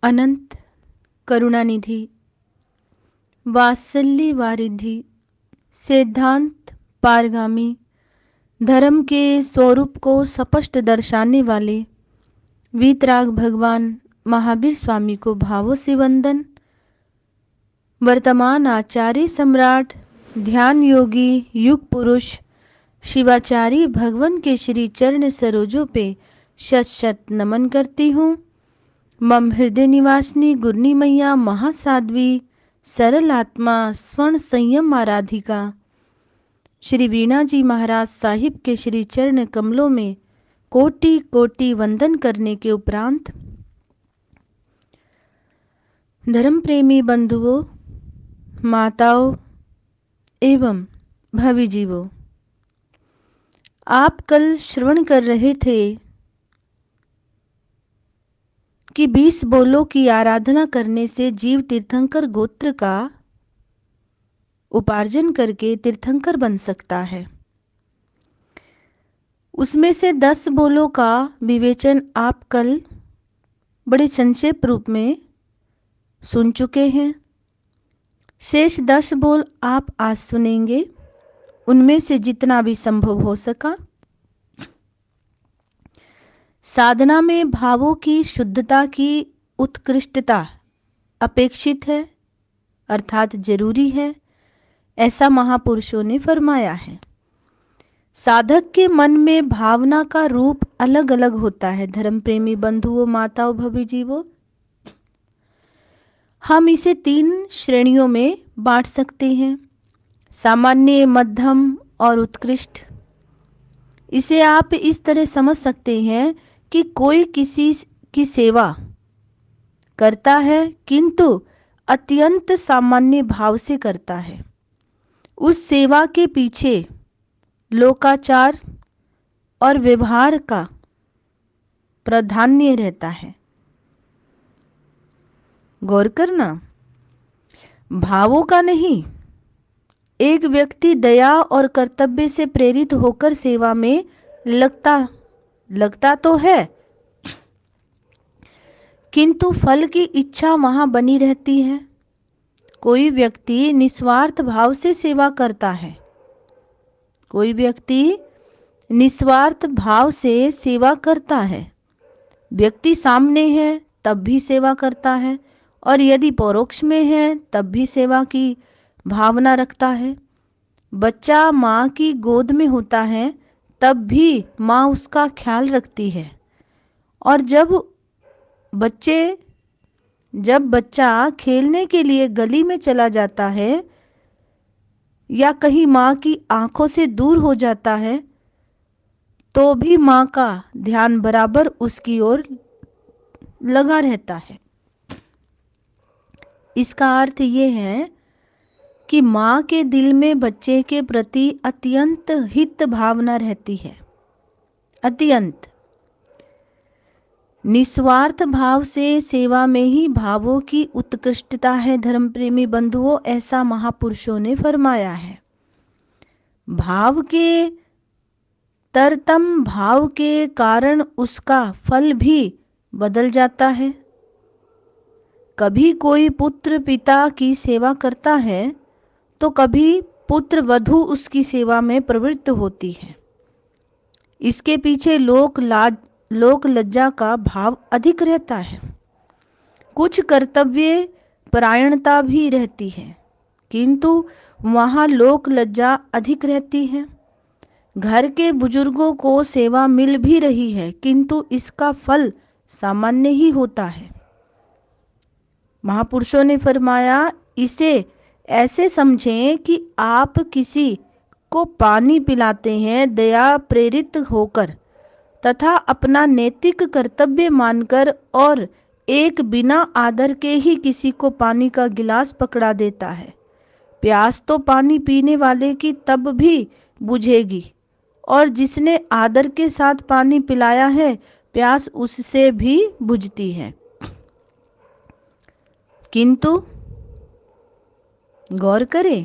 अनंत करुणानिधि, वात्सल्य वारिधि, सिद्धांत पारगामी, धर्म के स्वरूप को स्पष्ट दर्शाने वाले वीतराग भगवान महावीर स्वामी को भावों से वंदन। वर्तमान आचार्य सम्राट ध्यान योगी युग पुरुष शिवाचार्य भगवान के श्री चरण सरोजों पे शत शत नमन करती हूँ। मम हृदय निवासिनी गुरनी मैया महासाध्वी सरल आत्मा स्वर्ण संयम आराधिका श्री वीणा जी महाराज साहिब के श्री चरण कमलों में कोटि कोटि वंदन करने के उपरांत, धर्म प्रेमी बंधुओं, माताओं एवं भावी जीवों, आप कल श्रवण कर रहे थे कि 20 बोलों की आराधना करने से जीव तीर्थंकर गोत्र का उपार्जन करके तीर्थंकर बन सकता है। उसमें से 10 बोलों का विवेचन आप कल बड़े संक्षेप रूप में सुन चुके हैं। शेष 10 बोल आप आज सुनेंगे। उनमें से जितना भी संभव हो सका। साधना में भावों की शुद्धता की उत्कृष्टता अपेक्षित है, अर्थात जरूरी है, ऐसा महापुरुषों ने फरमाया है। साधक के मन में भावना का रूप अलग अलग होता है। धर्म प्रेमी बंधुओं, माताओं, भवी जीवों, हम इसे 3 श्रेणियों में बांट सकते हैं, सामान्य, मध्यम और उत्कृष्ट। इसे आप इस तरह समझ सकते हैं कि कोई किसी की सेवा करता है किंतु अत्यंत सामान्य भाव से करता है। उस सेवा के पीछे लोकाचार और व्यवहार का प्राधान्य रहता है। गौर करना, भावों का नहीं। एक व्यक्ति दया और कर्तव्य से प्रेरित होकर सेवा में लगता तो है, किंतु फल की इच्छा वहां बनी रहती है। कोई व्यक्ति निस्वार्थ भाव से सेवा करता है, कोई व्यक्ति निस्वार्थ भाव से सेवा करता है। व्यक्ति सामने है तब भी सेवा करता है, और यदि परोक्ष में है तब भी सेवा की भावना रखता है। बच्चा माँ की गोद में होता है तब भी माँ उसका ख्याल रखती है, और जब बच्चा खेलने के लिए गली में चला जाता है या कहीं माँ की आंखों से दूर हो जाता है तो भी माँ का ध्यान बराबर उसकी ओर लगा रहता है। इसका अर्थ ये है कि माँ के दिल में बच्चे के प्रति अत्यंत हित भावना रहती है। अत्यंत निस्वार्थ भाव से सेवा में ही भावों की उत्कृष्टता है। धर्म प्रेमी बंधुओं, ऐसा महापुरुषों ने फरमाया है। भाव के तरतम भाव के कारण उसका फल भी बदल जाता है। कभी कोई पुत्र पिता की सेवा करता है तो कभी पुत्र वधू उसकी सेवा में प्रवृत्त होती है। इसके पीछे लोक लज्जा का भाव अधिक रहता है। कुछ कर्तव्य परायणता भी रहती है, किंतु वहाँ लोक लज्जा अधिक रहती है। घर के बुजुर्गों को सेवा मिल भी रही है, किंतु इसका फल सामान्य ही होता है। महापुरुषों ने फरमाया, इसे ऐसे समझें कि आप किसी को पानी पिलाते हैं दया प्रेरित होकर तथा अपना नैतिक कर्तव्य मानकर, और एक बिना आदर के ही किसी को पानी का गिलास पकड़ा देता है। प्यास तो पानी पीने वाले की तब भी बुझेगी, और जिसने आदर के साथ पानी पिलाया है प्यास उससे भी बुझती है। किंतु गौर करें,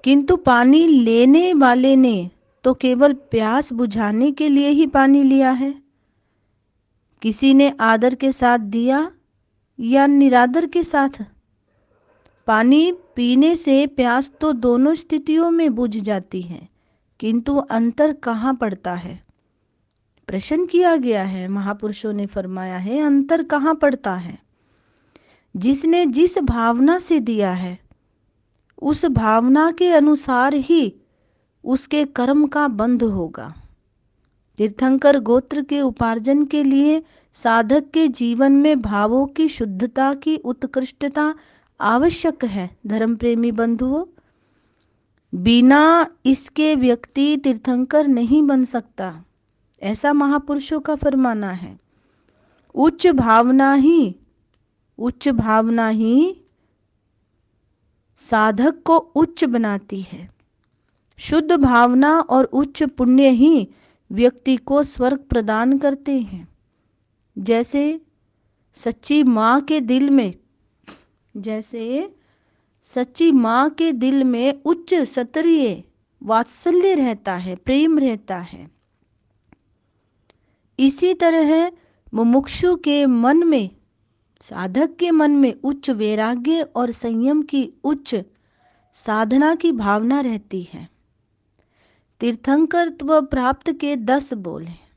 किंतु पानी लेने वाले ने तो केवल प्यास बुझाने के लिए ही पानी लिया है। किसी ने आदर के साथ दिया या निरादर के साथ। पानी पीने से प्यास तो दोनों स्थितियों में बुझ जाती है, किंतु अंतर कहाँ पड़ता है? प्रश्न किया गया है, महापुरुषों ने फरमाया है अंतर कहाँ पड़ता है? जिसने जिस भावना से दिया है उस भावना के अनुसार ही उसके कर्म का बंध होगा। तीर्थंकर गोत्र के उपार्जन के लिए साधक के जीवन में भावों की शुद्धता की उत्कृष्टता आवश्यक है। धर्म प्रेमी बंधुओं, बिना इसके व्यक्ति तीर्थंकर नहीं बन सकता, ऐसा महापुरुषों का फरमाना है। उच्च भावना ही साधक को उच्च बनाती है। शुद्ध भावना और उच्च पुण्य ही व्यक्ति को स्वर्ग प्रदान करते हैं। जैसे सच्ची माँ के दिल में उच्च स्तरीय वात्सल्य रहता है, प्रेम रहता है, इसी तरह मुमुक्षु के मन में, साधक के मन में उच्च वैराग्य और संयम की उच्च साधना की भावना रहती है। तीर्थंकरत्व प्राप्त के 10 बोल हैं।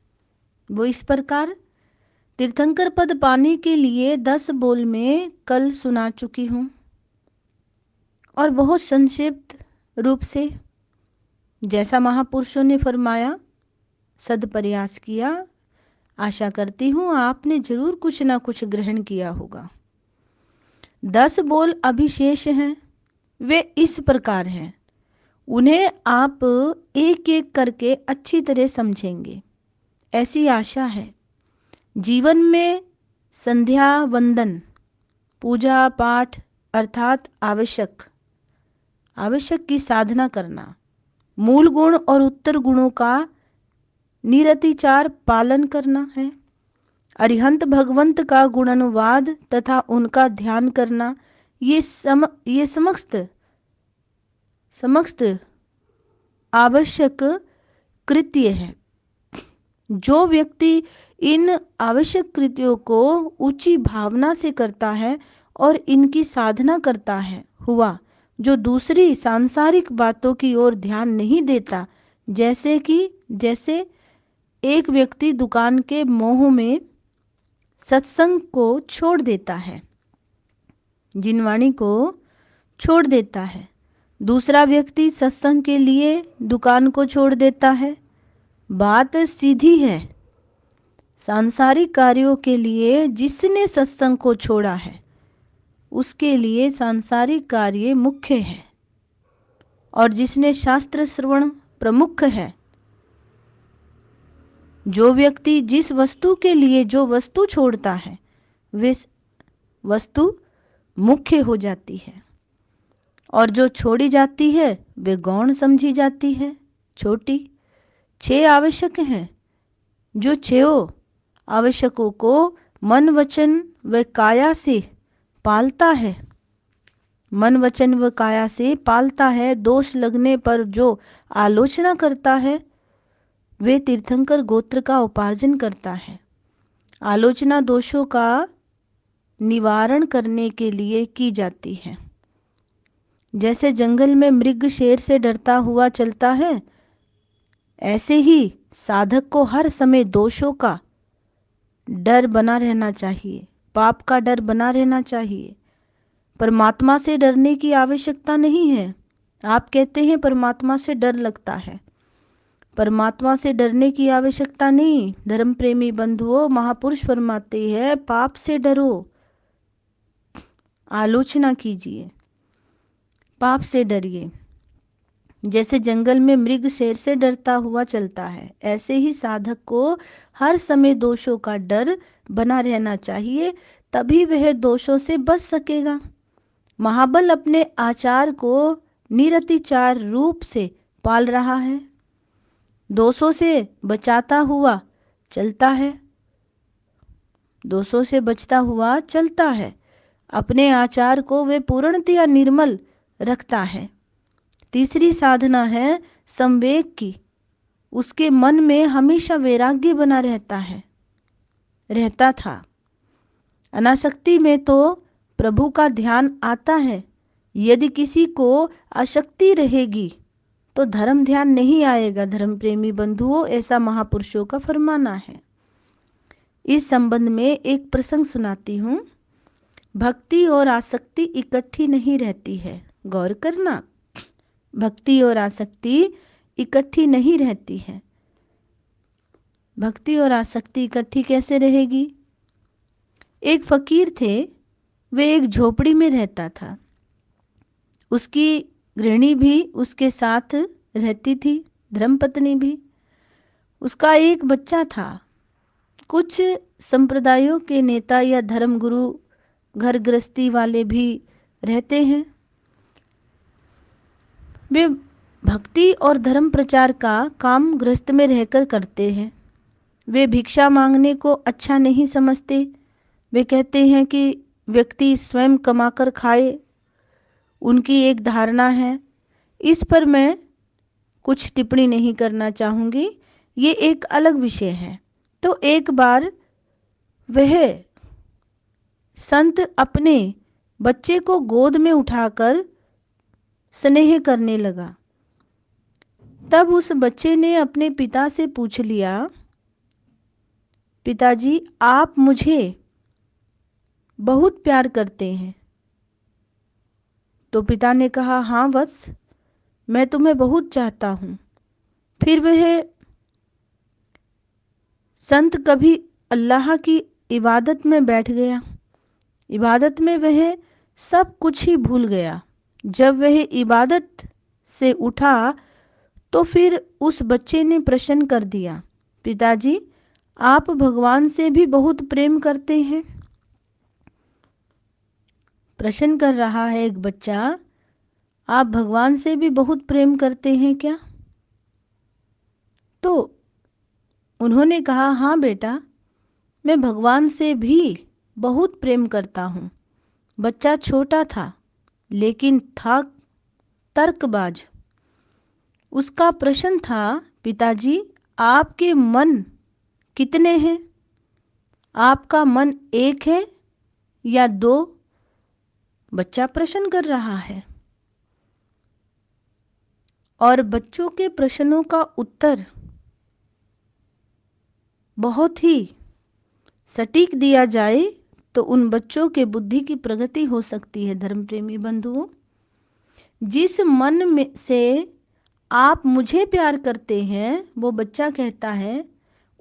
वो इस प्रकार, तीर्थंकर पद पाने के लिए 10 बोल में कल सुना चुकी हूँ और बहुत संक्षिप्त रूप से, जैसा महापुरुषों ने फरमाया सदप्रयास किया। आशा करती हूँ आपने जरूर कुछ ना कुछ ग्रहण किया होगा। 10 बोल अभिशेष हैं, वे इस प्रकार हैं, उन्हें आप एक एक करके अच्छी तरह समझेंगे, ऐसी आशा है। जीवन में संध्या वंदन, पूजा पाठ अर्थात आवश्यक की साधना करना, मूल गुण और उत्तर गुणों का निरतिचार पालन करना है, अरिहंत भगवंत का गुणानुवाद तथा उनका ध्यान करना, ये समस्त आवश्यक कृत्य है। जो व्यक्ति इन आवश्यक कृत्यों को ऊंची भावना से करता है और इनकी साधना करता है, हुआ जो दूसरी सांसारिक बातों की ओर ध्यान नहीं देता, जैसे एक व्यक्ति दुकान के मोह में सत्संग को छोड़ देता है, जिनवाणी को छोड़ देता है। दूसरा व्यक्ति सत्संग के लिए दुकान को छोड़ देता है। बात सीधी है। सांसारिक कार्यों के लिए जिसने सत्संग को छोड़ा है उसके लिए सांसारिक कार्य मुख्य है, और जिसने शास्त्र श्रवण प्रमुख है। जो व्यक्ति जिस वस्तु के लिए जो वस्तु छोड़ता है वे वस्तु मुख्य हो जाती है, और जो छोड़ी जाती है वे गौण समझी जाती है, छोटी। 6 आवश्यक हैं। जो 6 आवश्यकों को मन वचन व काया से पालता है, मन वचन व काया से पालता है, दोष लगने पर जो आलोचना करता है वे तीर्थंकर गोत्र का उपार्जन करता है। आलोचना दोषों का निवारण करने के लिए की जाती है। जैसे जंगल में मृग शेर से डरता हुआ चलता है, ऐसे ही साधक को हर समय दोषों का डर बना रहना चाहिए, पाप का डर बना रहना चाहिए। परमात्मा से डरने की आवश्यकता नहीं है। आप कहते हैं परमात्मा से डर लगता है, परमात्मा से डरने की आवश्यकता नहीं। धर्म प्रेमी बंधुओं, महापुरुष फरमाते हैं पाप से डरो, आलोचना कीजिए, पाप से डरिए। जैसे जंगल में मृग शेर से डरता हुआ चलता है, ऐसे ही साधक को हर समय दोषों का डर बना रहना चाहिए, तभी वह दोषों से बच सकेगा। महाबल अपने आचार को निरतिचार रूप से पाल रहा है, दोषों से बचाता हुआ चलता है, दोषों से बचता हुआ चलता है। अपने आचार को वे पूर्णतया निर्मल रखता है। तीसरी साधना है संवेग की। उसके मन में हमेशा वैराग्य बना रहता था। अनासक्ति में तो प्रभु का ध्यान आता है। यदि किसी को आसक्ति रहेगी तो धर्म ध्यान नहीं आएगा। धर्म प्रेमी बंधुओं, ऐसा महापुरुषों का फरमाना है। इस संबंध में एक प्रसंग सुनाती हूँ। भक्ति और आसक्ति इकट्ठी नहीं रहती है। गौर करना, भक्ति और आसक्ति इकट्ठी नहीं रहती है। भक्ति और आसक्ति इकट्ठी कैसे रहेगी? एक फकीर थे, वे एक झोपड़ी में रहता था। उसकी गृहिणी भी उसके साथ रहती थी, धर्मपत्नी भी। उसका एक बच्चा था। कुछ संप्रदायों के नेता या धर्मगुरु घर गृहस्थी वाले भी रहते हैं। वे भक्ति और धर्म प्रचार का काम गृहस्थ में रहकर करते हैं। वे भिक्षा मांगने को अच्छा नहीं समझते। वे कहते हैं कि व्यक्ति स्वयं कमाकर खाए, उनकी एक धारणा है। इस पर मैं कुछ टिप्पणी नहीं करना चाहूँगी, ये एक अलग विषय है। तो एक बार वह संत अपने बच्चे को गोद में उठाकर स्नेह करने लगा। तब उस बच्चे ने अपने पिता से पूछ लिया, पिताजी आप मुझे बहुत प्यार करते हैं? तो पिता ने कहा, हाँ वत्स, मैं तुम्हें बहुत चाहता हूँ। फिर वह संत कभी अल्लाह की इबादत में बैठ गया। इबादत में वह सब कुछ ही भूल गया। जब वह इबादत से उठा तो फिर उस बच्चे ने प्रश्न कर दिया, पिताजी आप भगवान से भी बहुत प्रेम करते हैं? प्रश्न कर रहा है एक बच्चा, आप भगवान से भी बहुत प्रेम करते हैं क्या? तो उन्होंने कहा, हाँ बेटा, मैं भगवान से भी बहुत प्रेम करता हूँ। बच्चा छोटा था लेकिन था तर्कबाज। उसका प्रश्न था, पिताजी आपके मन कितने हैं? आपका मन एक है या दो? बच्चा प्रश्न कर रहा है। और बच्चों के प्रश्नों का उत्तर बहुत ही सटीक दिया जाए तो उन बच्चों के बुद्धि की प्रगति हो सकती है। धर्म प्रेमी बंधुओं, जिस मन में से आप मुझे प्यार करते हैं, वो बच्चा कहता है,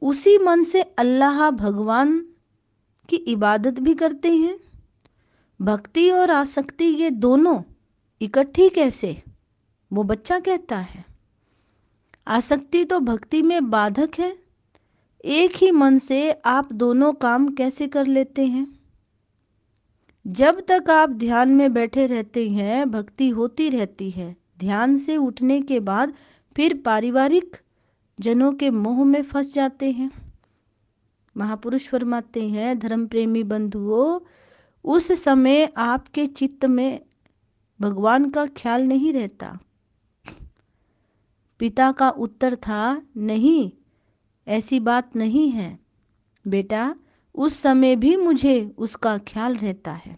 उसी मन से अल्लाह भगवान की इबादत भी करते हैं। भक्ति और आसक्ति ये दोनों इकट्ठी कैसे? वो बच्चा कहता है। आसक्ति तो भक्ति में बाधक है। एक ही मन से आप दोनों काम कैसे कर लेते हैं? जब तक आप ध्यान में बैठे रहते हैं, भक्ति होती रहती है। ध्यान से उठने के बाद फिर पारिवारिक जनों के मोह में फंस जाते हैं। महापुरुष फरमाते हैं, धर्म प्रेमी बंधुओं, उस समय आपके चित्त में भगवान का ख्याल नहीं रहता। पिता का उत्तर था, नहीं, ऐसी बात नहीं है बेटा, उस समय भी मुझे उसका ख्याल रहता है।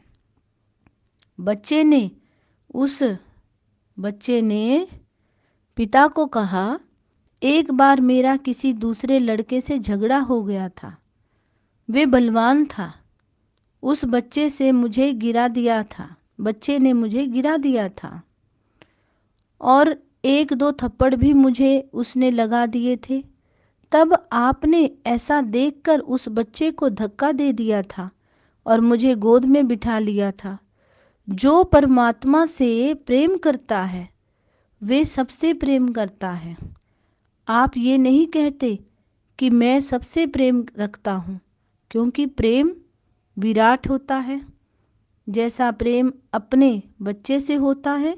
बच्चे ने पिता को कहा, एक बार मेरा किसी दूसरे लड़के से झगड़ा हो गया था। वे बलवान था। उस बच्चे ने मुझे गिरा दिया था और एक दो थप्पड़ भी मुझे उसने लगा दिए थे। तब आपने ऐसा देखकर उस बच्चे को धक्का दे दिया था और मुझे गोद में बिठा लिया था। जो परमात्मा से प्रेम करता है वे सबसे प्रेम करता है। आप ये नहीं कहते कि मैं सबसे प्रेम रखता हूँ, क्योंकि प्रेम विराट होता है। जैसा प्रेम अपने बच्चे से होता है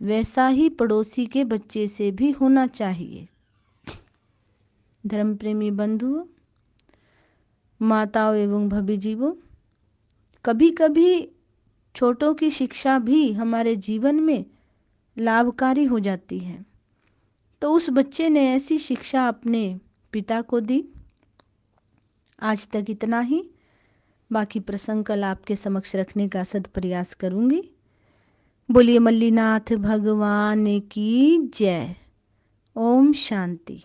वैसा ही पड़ोसी के बच्चे से भी होना चाहिए। धर्म प्रेमी बंधुओं, माताओं एवं भवी जीवों, कभी कभी छोटों की शिक्षा भी हमारे जीवन में लाभकारी हो जाती है। तो उस बच्चे ने ऐसी शिक्षा अपने पिता को दी। आज तक इतना ही। बाकी प्रसंग कल आपके समक्ष रखने का सद प्रयास करूंगी। बोलिए मल्लीनाथ भगवान की जय। ओम शांति।